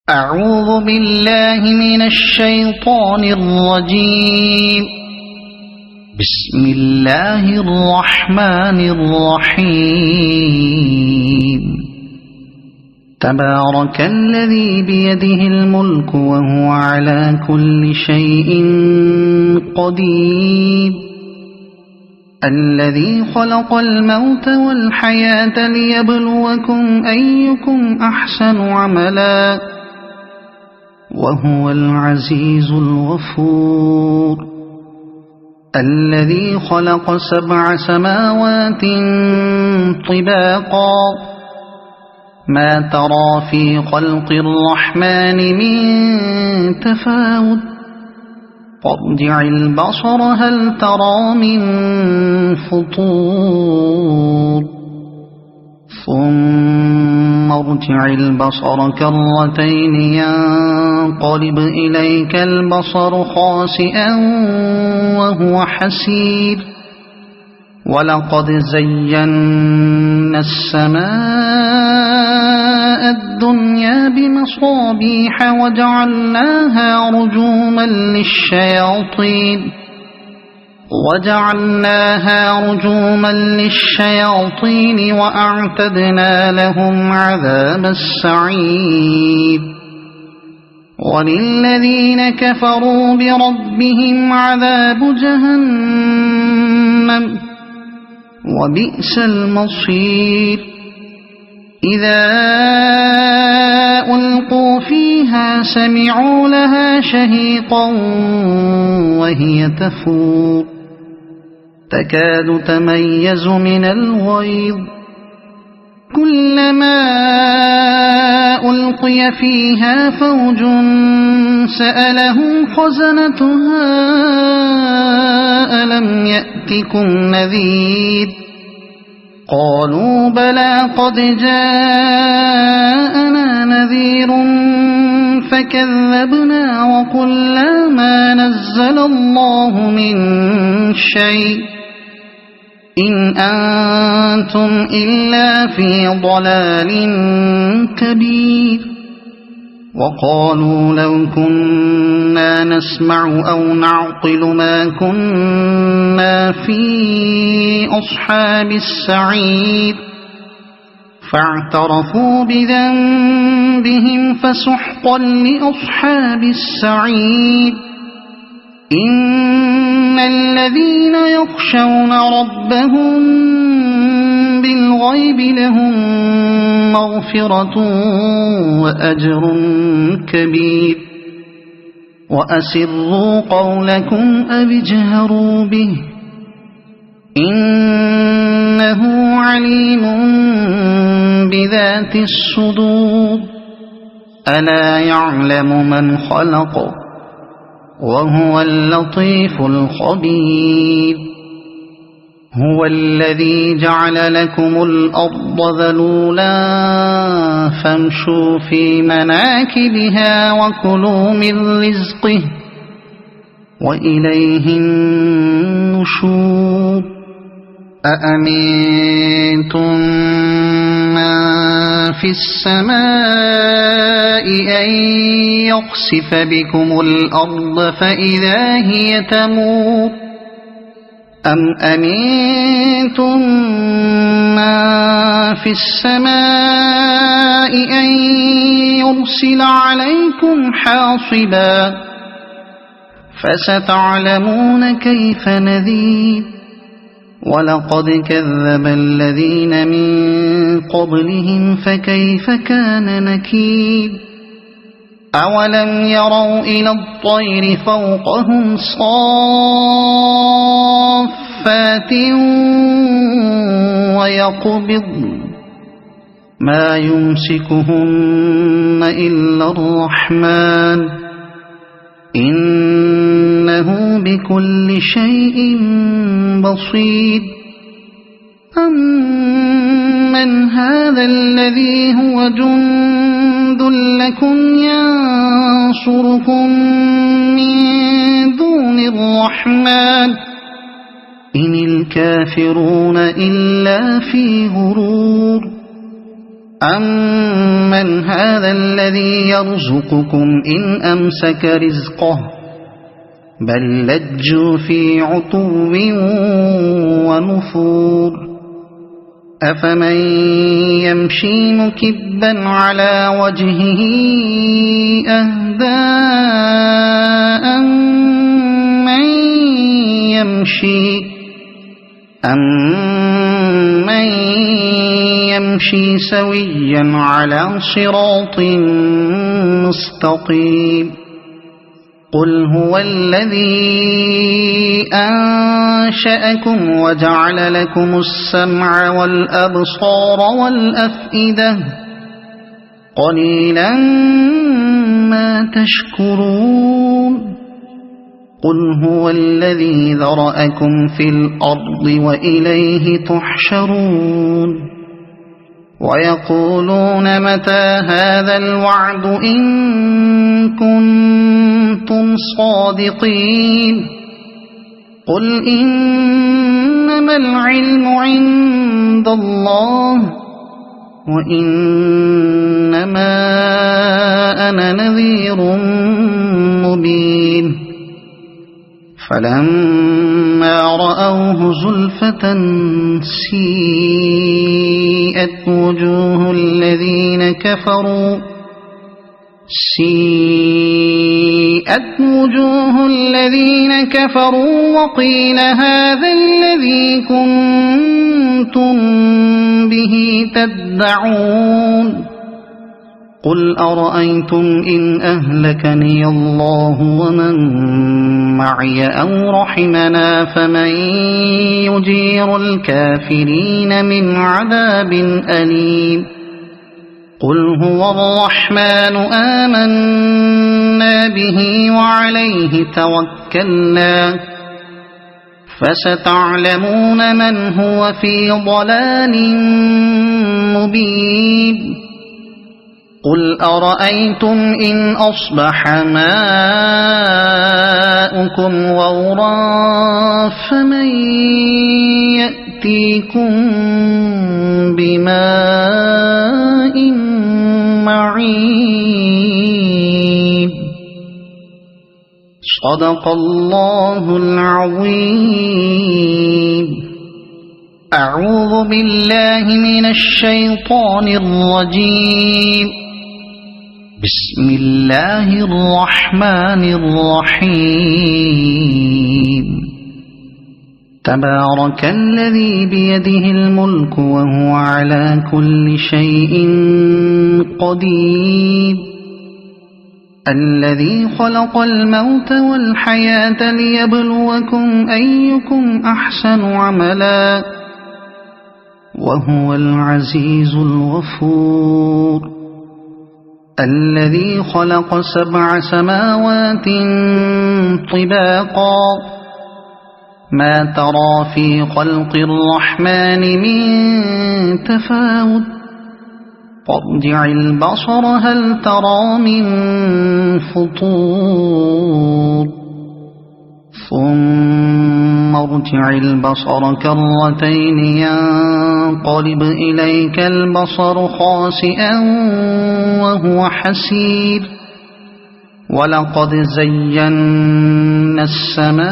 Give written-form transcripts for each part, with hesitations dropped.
أعوذ بالله من الشيطان الرجيم. بسم الله الرحمن الرحيم. تبارك الذي بيده الملك وهو على كل شيء قدير. الذي خلق الموت والحياة ليبلوكم أيكم أحسن عملا وهو العزيز الغفور. الذي خلق 7 سماوات طباقا ما ترى في خلق الرحمن من تفاوت فارجع البصر هل ترى من فطور ثم ارجع البصر كرتين ينقلب إليك البصر خاسئا وهو حسير. ولقد زينا السماء الدنيا بمصابيح وجعلناها رجوما للشياطين وأعتدنا لهم عذاب السعير. وللذين كفروا بربهم عذاب جهنم وبئس المصير. إذا ألقوا فيها سمعوا لها شهيقا وهي تفور تكاد تميز من الغيظ. كلما ألقي فيها فوج سألهم خزنتها ألم يأتكم نذير قالوا بلى قد جاءنا نذير فكذبنا وقلنا ما نزل الله من شيء إن أنتم إلا في ضلال كبير. وقالوا لو كنا نسمع أو نعقل ما كنا في أصحاب السعير فاعترفوا بذنبهم فسحقا لأصحاب السعير. إن الذين يخشون ربهم بالغيب لهم مغفرة وأجر كبير. وأسروا قولكم أو اجهروا به إنه عليم بذات الصدور. ألا يعلم من خلق وهو اللطيف الخبير. هو الذي جعل لكم الأرض ذلولا فامشوا في مناكبها وكلوا من رزقه وإليه النشور. أأمنتم من في السماء أن يخسف بكم الأرض فإذا هي تمور أم أمنتم من في السماء أن يرسل عليكم حاصبا فستعلمون كيف نذير. ولقد كذب الذين من قبلهم فكيف كان نكير. أولم يروا إلى الطير فوقهم صافات ويقبضن ما يمسكهن إلا الرحمن إنه بكل شيء بصير. أمن هذا الذي هو جند لكم ينصركم من دون الرحمن إن الكافرون إلا في غرور. أَمَّنْ هَذَا الَّذِي يَرْزُقُكُمْ إِنْ أَمْسَكَ رِزْقَهُ بَل لَّجُّوا فِي عُتُوٍّ وَنُفُورٍ أَفَمَن يَمْشِي مُكِبًّا عَلَى وَجْهِهِ أَهْدَىٰ أَمَّن يَمْشِي سَوِيًّا عَلَى صِرَاطٍ مُّسْتَقِيمٍ قُلْ هُوَ الَّذِي أَنشَأَكُمْ وَجَعَلَ لَكُمُ السَّمْعَ وَالْأَبْصَارَ وَالْأَفْئِدَةَ قَلِيلًا مَّا تَشْكُرُونَ قُلْ هُوَ الَّذِي ذَرَأَكُمْ فِي الْأَرْضِ وَإِلَيْهِ تُحْشَرُونَ وَيَقُولُونَ مَتَىٰ هَٰذَا الْوَعْدُ إِن كُنتُمْ صَادِقِينَ قُلْ إِنَّمَا الْعِلْمُ عِندَ اللَّهِ وَإِنَّمَا أَنَا نَذِيرٌ مُّبِينٌ فَلَمَّا رَأَوْهُ زُلْفَةً سِيئَتْ وُجُوهُ الَّذِينَ كَفَرُوا وَقِيلَ هَٰذَا الَّذِي كُنتُم بِهِ تَدَّعُونَ قُلْ أَرَأَيْتُمْ إِنْ أَهْلَكَنِيَ اللَّهُ وَمَن مَّعِيَ أَوْ رَحِمَنَا فَمَن يُجِيرُ الْكَافِرِينَ مِنْ عَذَابٍ أَلِيمٍ قُلْ هُوَ الرَّحْمَٰنُ آمَنَّا بِهِ وَعَلَيْهِ تَوَكَّلْنَا فَسَتَعْلَمُونَ مَنْ هُوَ فِي ضَلَالٍ مُّبِينٍ قُلْ أَرَأَيْتُمْ إِنْ أَصْبَحَ مَاؤُكُمْ غَوْرًا فَمَن يَأْتِيكُم بِمَاءٍ مَّعِينٍ صَدَقَ اللَّهُ الْعَظِيمُ أعوذ بالله من الشيطان الرجيم بسم الله الرحمن الرحيم تبارك الذي بيده الملك وهو على كل شيء قدير الذي خلق الموت والحياة ليبلوكم أيكم أحسن عملا وهو العزيز الغفور الذي خلق 7 سماوات طباقا ما ترى في خلق الرحمن من تفاوت فارجع البصر هل ترى من فطور ثم ارجع البصر كرتين ينقلب إليك البصر خاسئا وهو حسير ولقد زينا السماء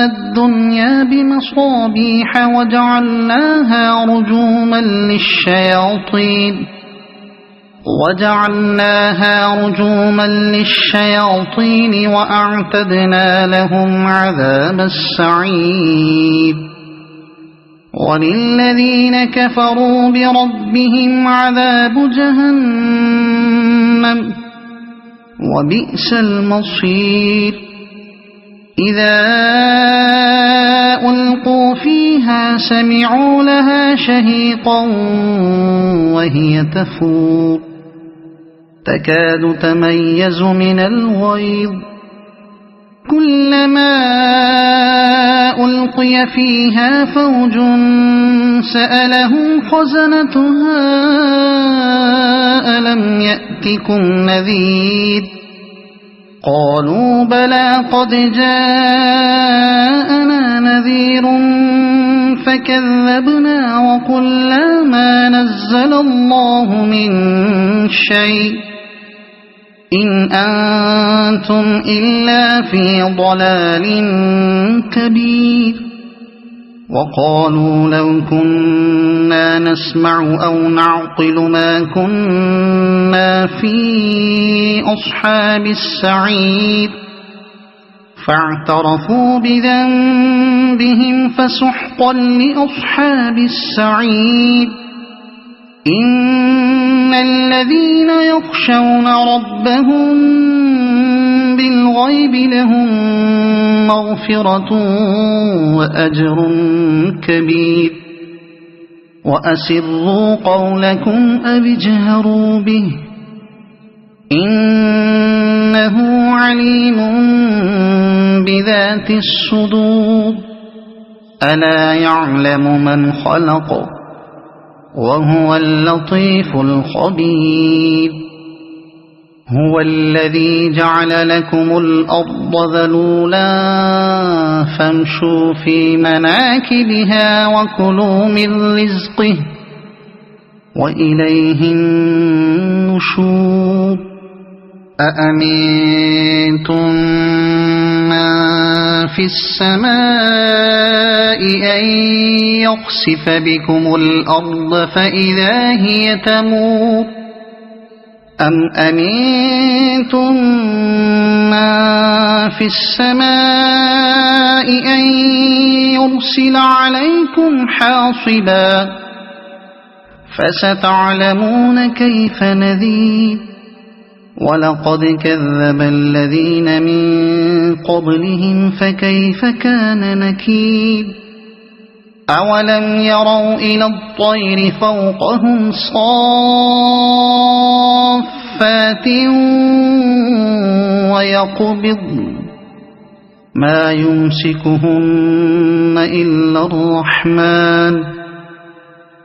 الدنيا بمصابيح وجعلناها رجوما للشياطين وأعتدنا لهم عذاب السعير وللذين كفروا بربهم عذاب جهنم وبئس المصير إذا ألقوا فيها سمعوا لها شهيقا وهي تفور تكاد تميز من الغيظ كلما ألقي فيها فوج سألهم خزنتها ألم يأتكم نذير قالوا بلى قد جاءنا نذير فكذبنا وقلنا ما نزل الله من شيء إن أنتم إلا في ضلال كبير وقالوا لو كنا نسمع أو نعقل ما كنا في أصحاب السعير فاعترفوا بذنبهم فسحقا لأصحاب السعير إن الذين يخشون ربهم بالغيب لهم مغفرة وأجر كبير وأسروا قولكم أو اجهروا به إنه عليم بذات الصدور ألا يعلم من خلق وهو اللطيف الخبير هو الذي جعل لكم الأرض ذلولا فامشوا في مناكبها وكلوا من رزقه وإليه النشور أأمنتم من في السماء أن يخسف بكم الأرض فإذا هي تمور أم أمنتم من في السماء أن يرسل عليكم حاصبا فستعلمون كيف نذير ولقد كذب الذين من قبلهم فكيف كان نكير أولم يروا إلى الطير فوقهم صافات ويقبضن ما يمسكهن إلا الرحمن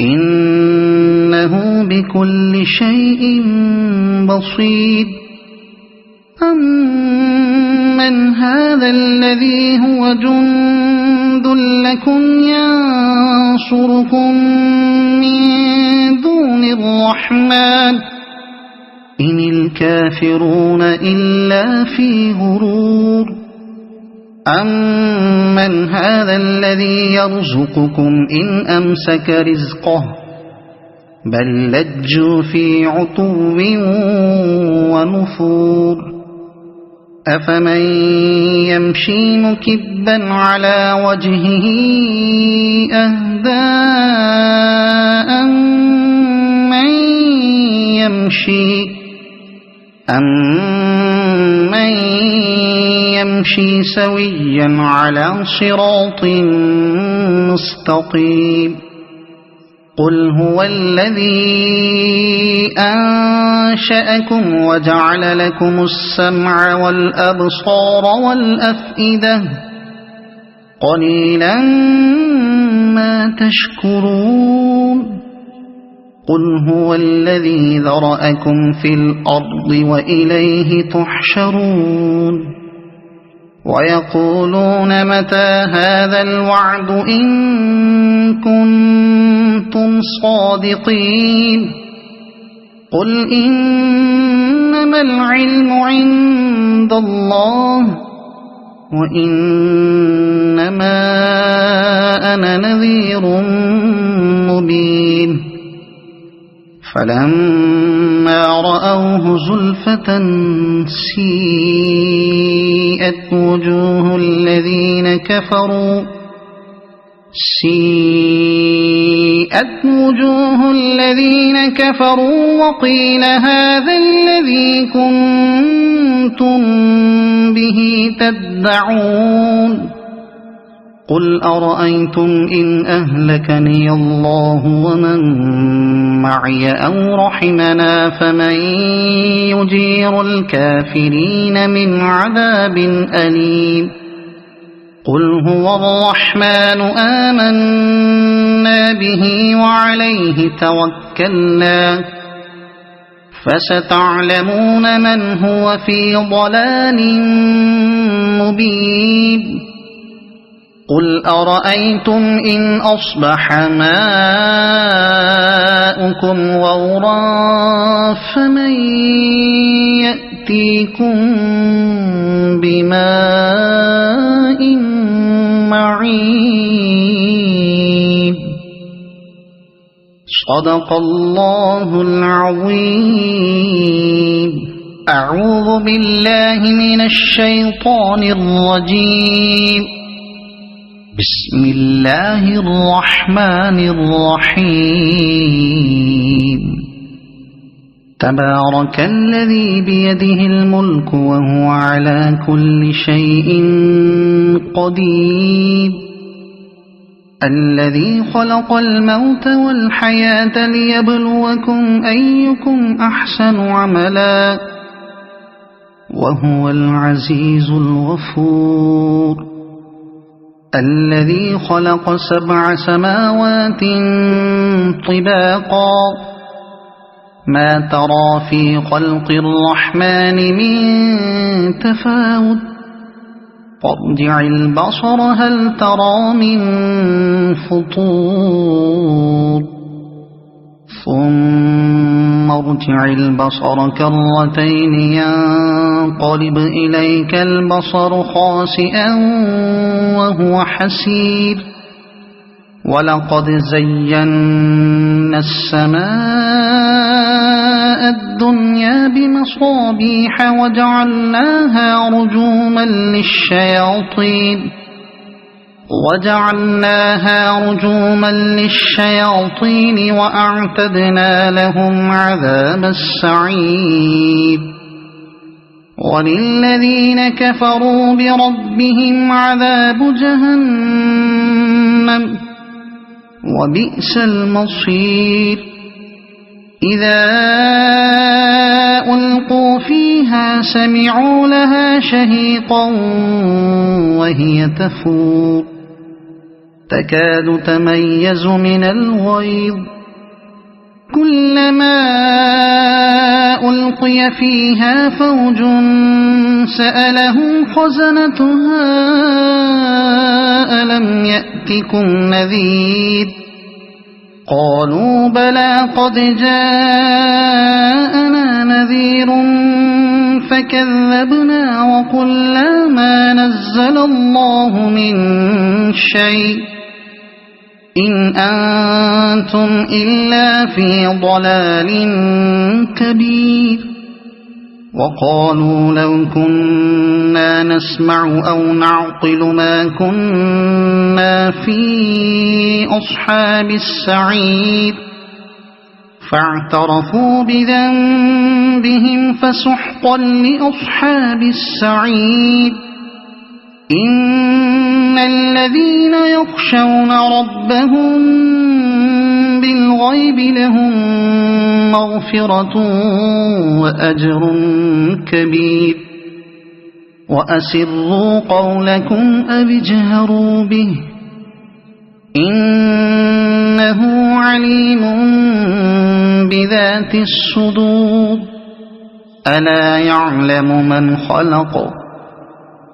إنه بكل شيء بصير أمن هذا الذي هو جند لكم ينصركم من دون الرحمن إن الكافرون إلا في غرور أمن هذا الذي يرزقكم إن أمسك رزقه بل لجوا في عتو ونفور أفمن يمشي مكبا على وجهه أهدى أمن يمشي سويا على صراط مستقيم قل هو الذي أنشأكم وجعل لكم السمع والأبصار والأفئدة قليلا ما تشكرون قل هو الذي ذرأكم في الأرض وإليه تحشرون ويقولون متى هذا الوعد إن كنتم صادقين قل إنما العلم عند الله وإنما أنا نذير مبين فلما رأوه زلفة سيئت وجوه الذين كفروا وقيل هذا الذي كنتم به تدعون قل أرأيتم إن أهلكني الله ومن معي أو رحمنا فمن يجير الكافرين من عذاب أليم قل هو الرحمن آمنا به وعليه توكلنا فستعلمون من هو في ضلال مبين قل أرأيتم إن أصبح ماؤكم غورا فمن يأتيكم بماء معين. صدق الله العظيم. أعوذ بالله من الشيطان الرجيم. بسم الله الرحمن الرحيم. تبارك الذي بيده الملك وهو على كل شيء قدير. الذي خلق الموت والحياة ليبلوكم أيكم أحسن عملا وهو العزيز الغفور. الذي خلق 7 سماوات طباقا ما ترى في خلق الرحمن من تفاوت فارجع البصر هل ترى من فطور ثم ارجع البصر كرتين ينقلب إليك البصر خاسئا وهو حسير. ولقد زينا السماء الدنيا بمصابيح وجعلناها رجوما للشياطين وأعتدنا لهم عذاب السعير. وللذين كفروا بربهم عذاب جهنم وبئس المصير. إذا ألقوا فيها سمعوا لها شهيقا وهي تفور تكاد تميز من الغيظ. كلما ألقي فيها فوج سألهم خزنتها ألم يأتكم نذير قالوا بلى قد جاءنا نذير فكذبنا وقلنا ما نزل الله من شيء إن أنتم إلا في ضلال كبير. وقالوا لو كنا نسمع أو نعقل ما كنا في أصحاب السعير فاعترفوا بذنبهم فسحقا لأصحاب السعير. إن الذين يخشون ربهم بالغيب لهم مغفرة وأجر كبير. وأسروا قولكم أو اجهروا به إنه عليم بذات الصدور. ألا يعلم من خلق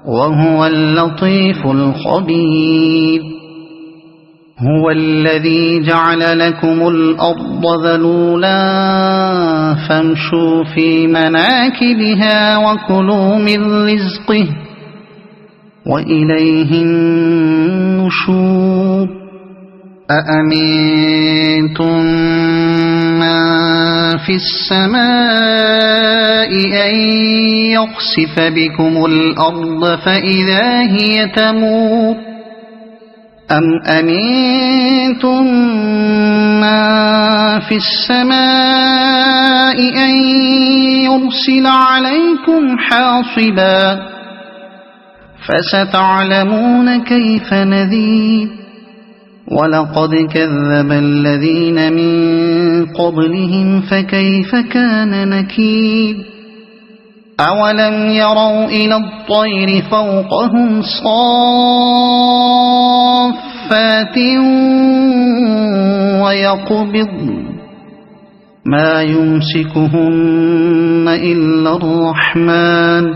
وهو اللطيف الخبير. هو الذي جعل لكم الأرض ذلولا فامشوا في مناكبها وكلوا من رزقه وإليه النشور. أأمنتم من في السماء أن يخسف بكم الأرض فإذا هي تمور أم أمنتم من في السماء أن يرسل عليكم حاصبا فستعلمون كيف نذير. ولقد كذب الذين من قبلهم فكيف كان نكير. أولم يروا إلى الطير فوقهم صافات ويقبضن ما يمسكهن إلا الرحمن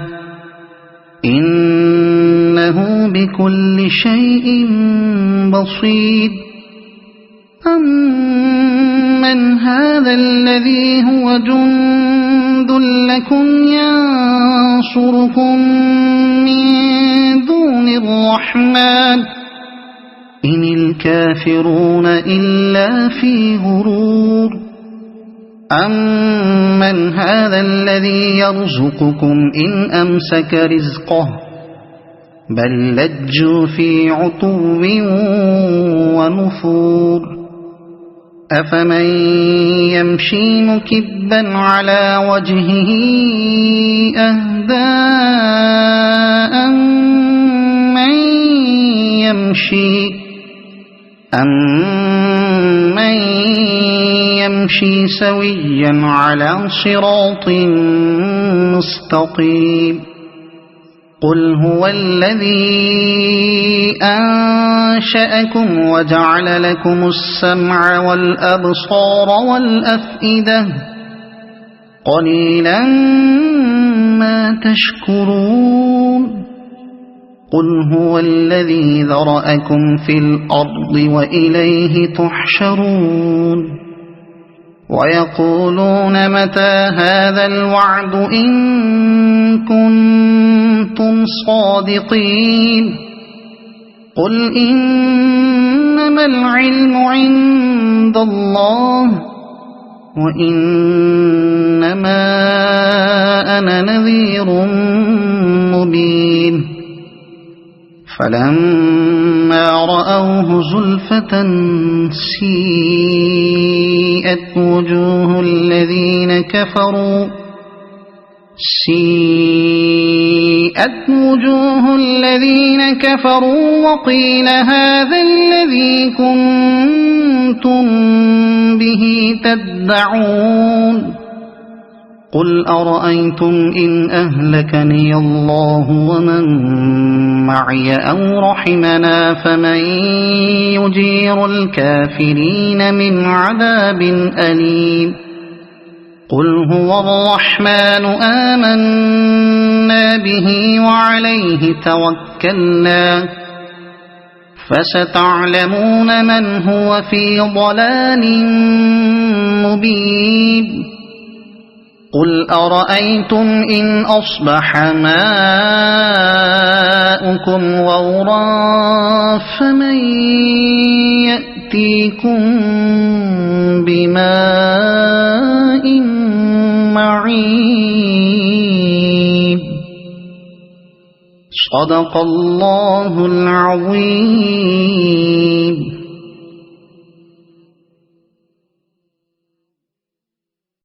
إنه بكل شيء بصير أمن هذا الذي هو جند لكم ينصركم من دون الرحمن إن الكافرون إلا في غرور أمن هذا الذي يرزقكم إن أمسك رزقه بل لجوا في عتو ونفور أفمن يمشي مكبا على وجهه أهدى أمن يمشي سويا على صراط مستقيم قل هو الذي أنشأكم وجعل لكم السمع والأبصار والأفئدة قليلا ما تشكرون قل هو الذي ذرأكم في الأرض وإليه تحشرون ويقولون متى هذا الوعد إن كنتم صادقين قل إنما العلم عند الله وإنما أنا نذير مبين فلما رأوه زلفة سيئت وجوه الذين كفروا وقيل هذا الذي كنتم به تدعون قل أرأيتم إن أهلكني الله ومن معي أو رحمنا فمن يجير الكافرين من عذاب أليم قل هو الرحمن آمنا به وعليه توكلنا فستعلمون من هو في ضلال مبين قل أرأيتم إن أصبح ماؤكم غورا فمن يأتيكم بماء معين صدق الله العظيم.